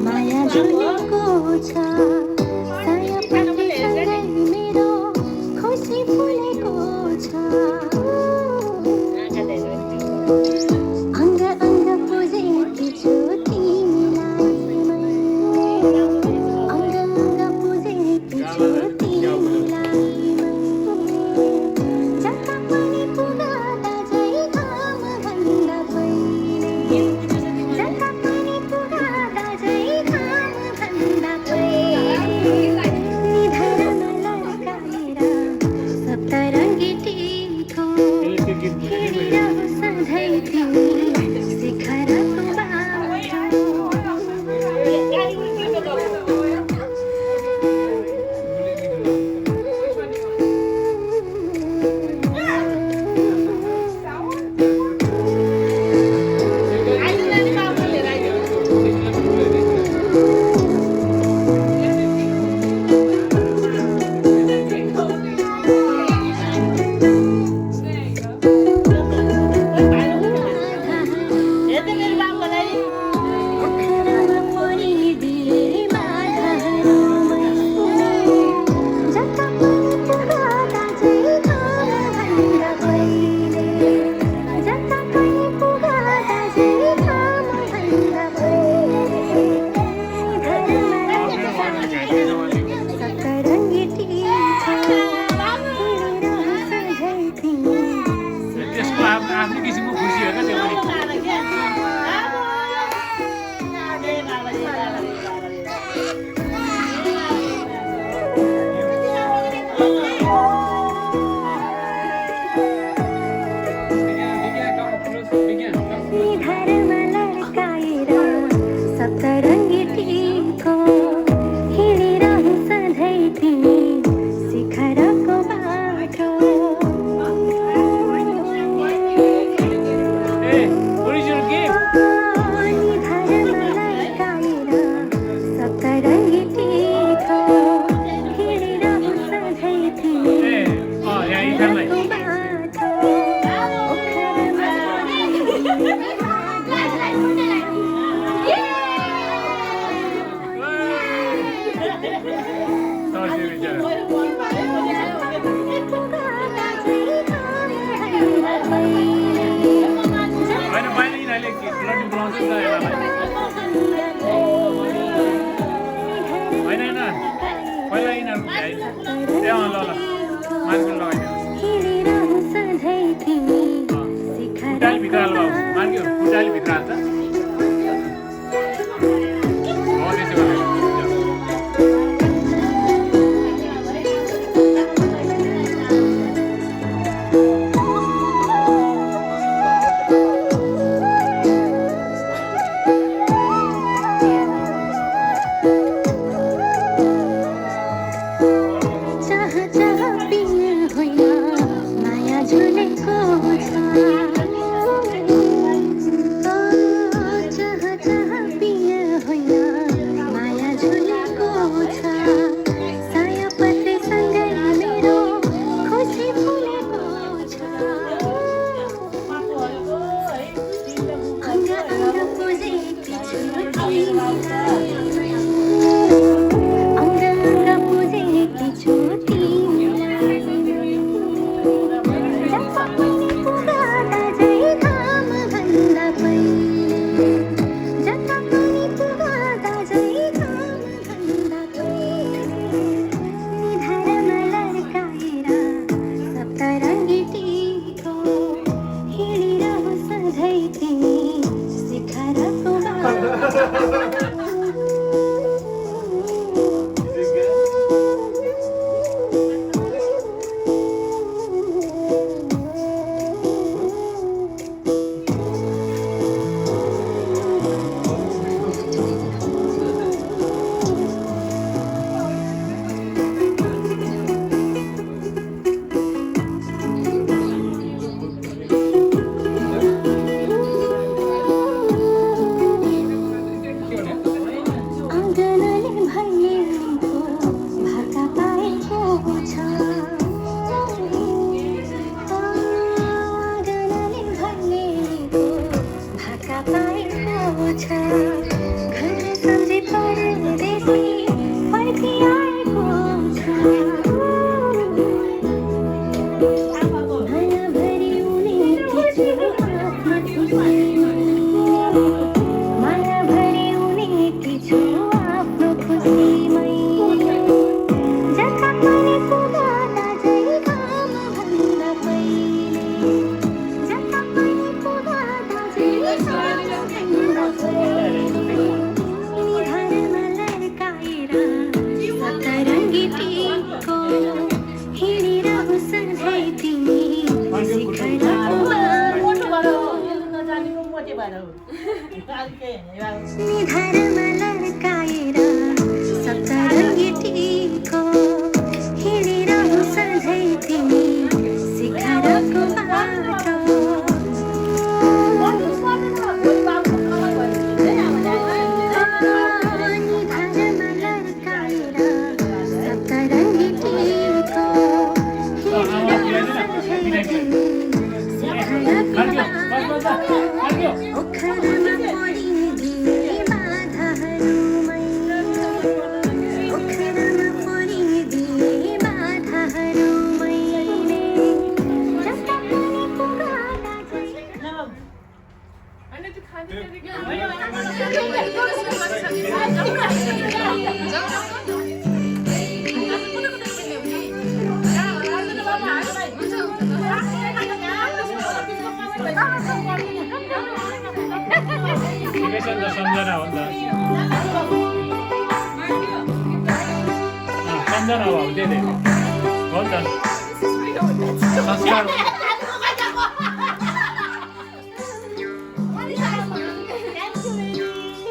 माया झुलेको छ सम्झना हो नि त सम्झना हो दे दे हो नि त संस्कार हो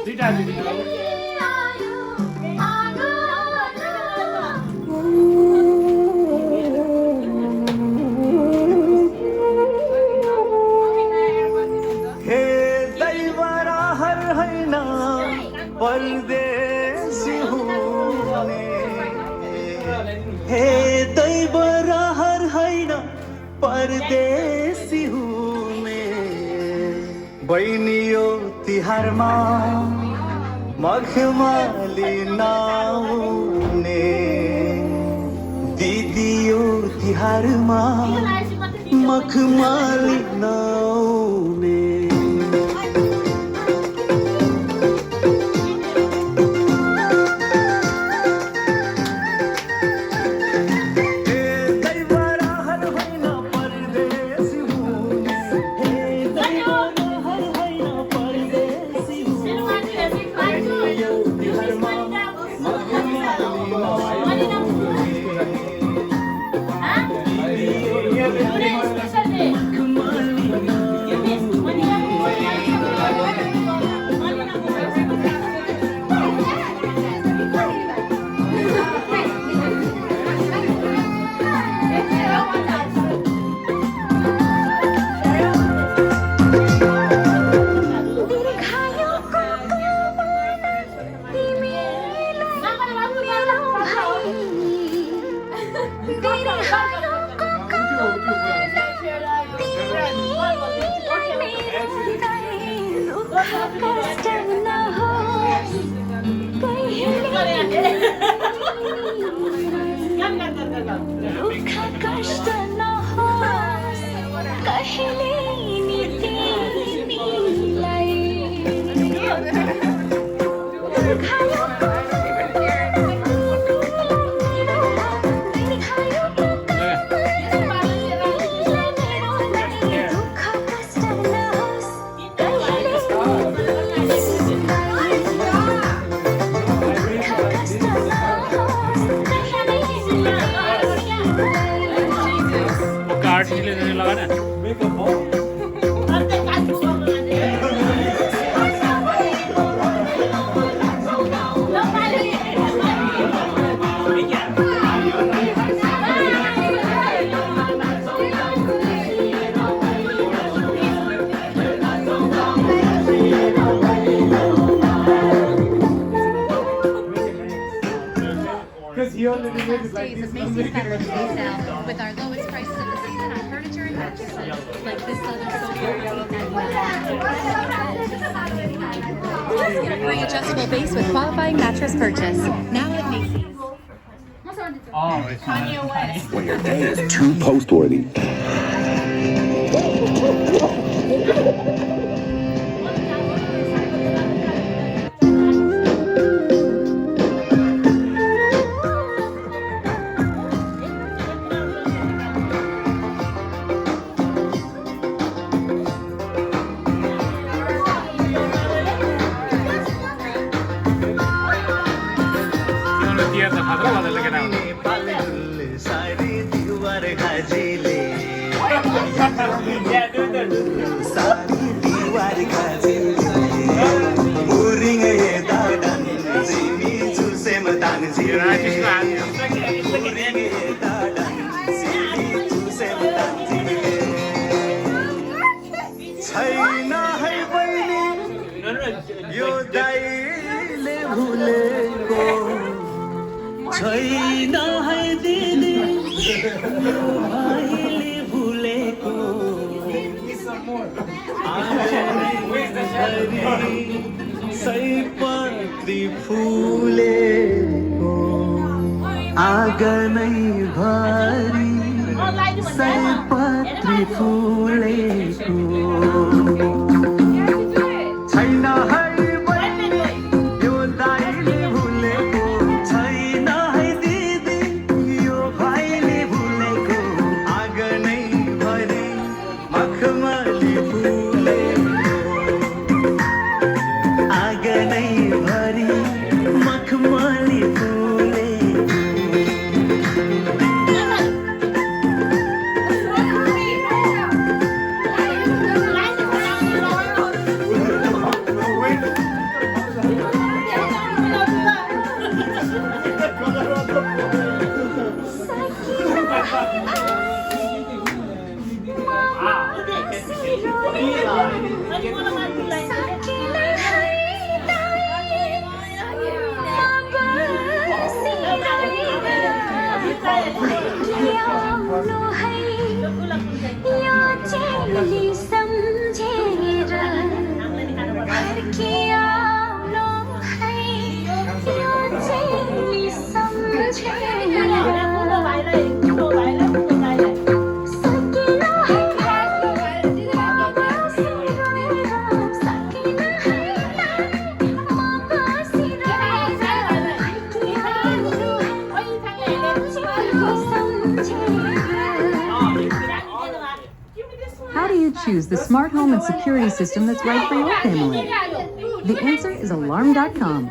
दुईटा परदेशी हुने हे दैव रहर हैन परदेशी हुने बहिनियो तिहारमा मखमली नआउने दिदियो तिहारमा मखमली नआउने Days of Macy's Veterans Day sale with our lowest prices of the season on furniture and mattresses, like this leather sofa for $8.99. Get a free adjustable base with qualifying mattress purchase. Now at Macy's. Oh, it's Kanye West. When your day is too post-worthy. Unos días de madrugada le quedaron. सारी दीवार गाजिले Yeah, do that. सारी दीवार गाजिले उरिङ हे दाडन सिमी चुसे मतान You're not just जिले laughing. उरिङ हे दाडन सिमी चुसे मतान जिले छैन है बहिनी यो दाइले भुलेको छैन है दिदी यो भाइले भुलेको सयपत्री फुलेको आँगनै भरि सयपत्री फुलेको छैन है बहिनी यो दाइले भुलेको छैन है दिदी यो भाइले भुलेको आँगनै भरि मखमली फुलेको आँगनै भरि मखमली फुलेको How do you choose the smart home and security system that's right for your family? The answer is Alarm.com.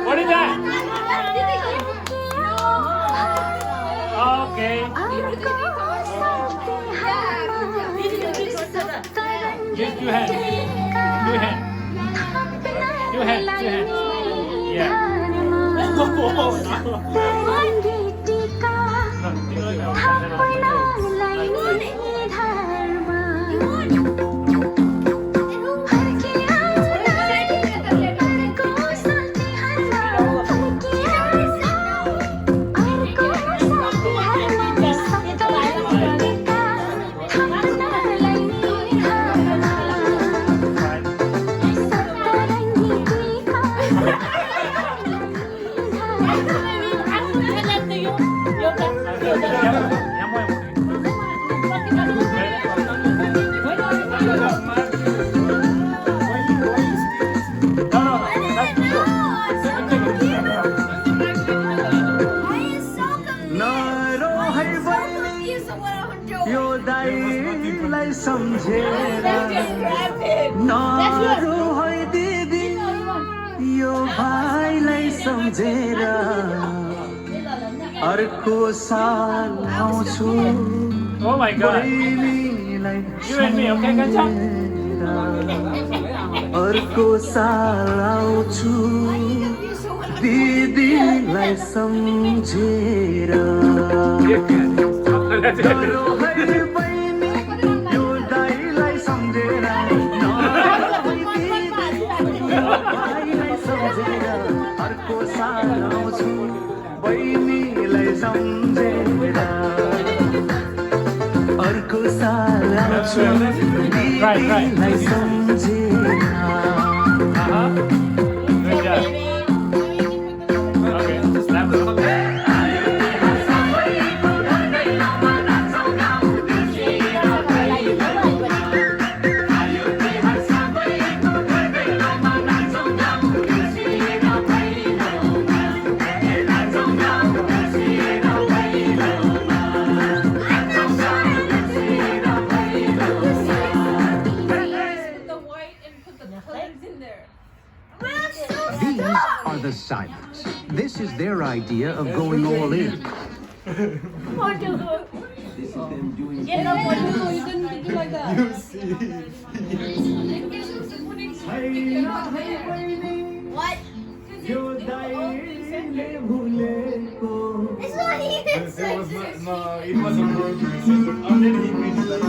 What is that? Okay. Just two hands. Two hands. Two hands. Two hands. Yeah. सम्झेर नरो है दिदी यो भाइलाई सम्झेर अर्को साल आउँछु Oh my god. बहिनीलाई You and me, okay, Kanchak? अर्को साल आउँछु दिदीलाई सम्झेर डरो है बहिनी यो दाइलाई सम्झेर भाइलाई सम्झेर अर्को साल आउँछु बहिनीलाई सम्झेर अर्को साल आउँछु दिदीलाई सम्झेर Good job. Okay, snap it. These are the Silents. This is their idea of going all in. What? यो दाइले भुलेको It's not even sexist. It wasn't working. Only he made it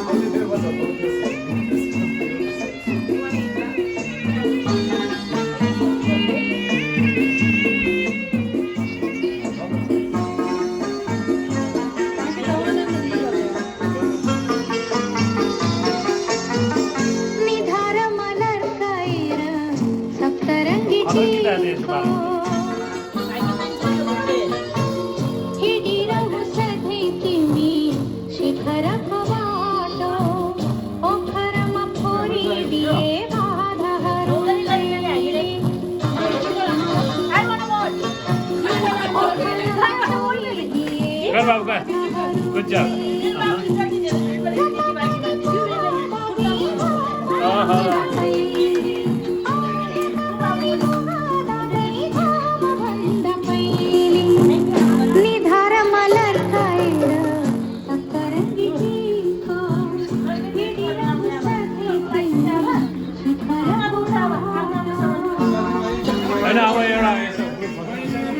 Only there was a निधार मलर काएर सप्तरङ्गी चिलको हिँडिरहु सधैँ तिमी शिखरको बाटो ओखरमा फोरिदिए बाधाहरूलाई Good, Babu, good. Good job. निधार मलर काएर सप्तरङ्गी चिलको हिँडिरहु सधैँ तिमी शिखरको बाटो I know where you're at.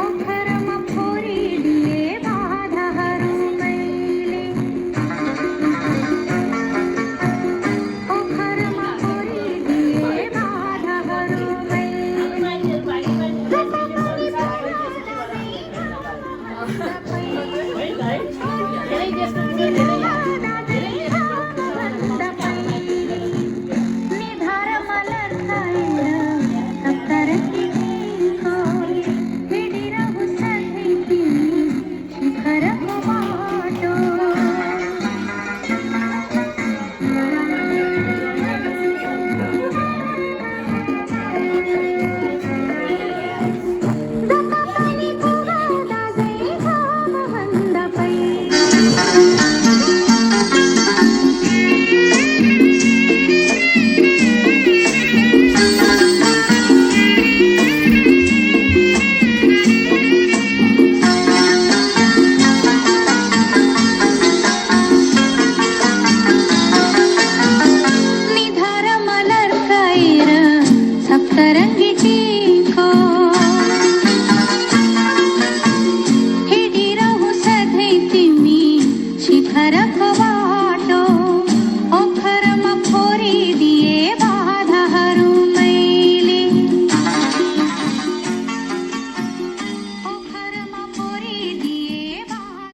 ओखरमा फोरिदिए बाधाहरू मैले ओखरमा फोरिदिए बाधाहरू मैले